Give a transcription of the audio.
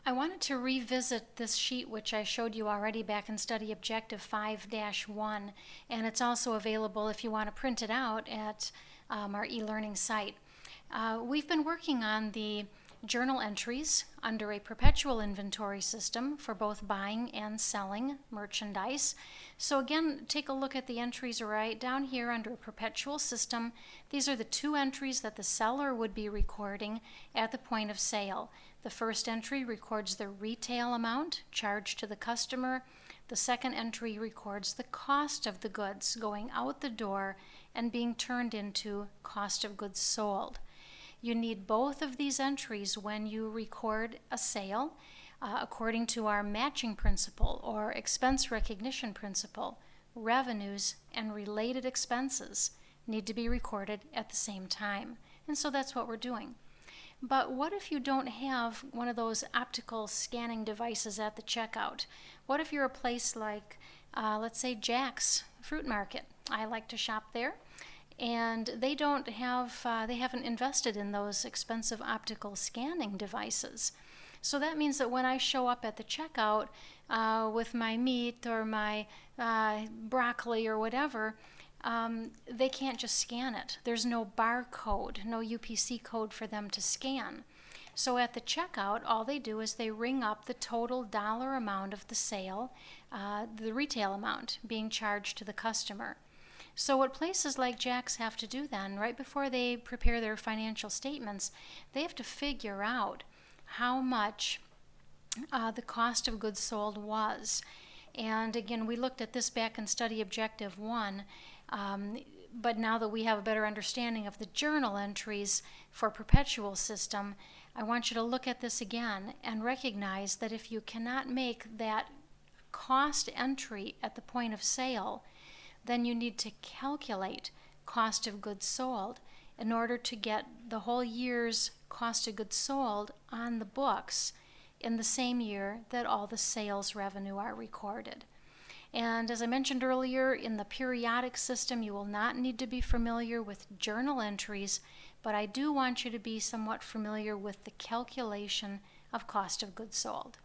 I wanted to revisit this sheet which I showed you already back in Study Objective 5-1, and it's also available if you want to print it out at our e-learning site. We've been working on the journal entries under a perpetual inventory system for both buying and selling merchandise. So again, take a look at the entries right down here under a perpetual system. These are the two entries that the seller would be recording at the point of sale. The first entry records the retail amount charged to the customer. The second entry records the cost of the goods going out the door and being turned into cost of goods sold. You need both of these entries when you record a sale according to our matching principle or expense recognition principle. Revenues and related expenses need to be recorded at the same time. And so that's what we're doing. But what if you don't have one of those optical scanning devices at the checkout? What if you're a place like, let's say, Jack's Fruit Market? I like to shop there. And they haven't invested in those expensive optical scanning devices. So that means that when I show up at the checkout with my meat or my broccoli or whatever, they can't just scan it. There's no barcode, no UPC code for them to scan. So at the checkout, all they do is they ring up the total dollar amount of the sale, the retail amount being charged to the customer. So what places like Jack's have to do then, right before they prepare their financial statements, they have to figure out how much the cost of goods sold was. And again, we looked at this back in Study Objective 1, but now that we have a better understanding of the journal entries for perpetual system, I want you to look at this again and recognize that if you cannot make that cost entry at the point of sale, then you need to calculate cost of goods sold in order to get the whole year's cost of goods sold on the books in the same year that all the sales revenue are recorded. And as I mentioned earlier, in the periodic system, you will not need to be familiar with journal entries, but I do want you to be somewhat familiar with the calculation of cost of goods sold.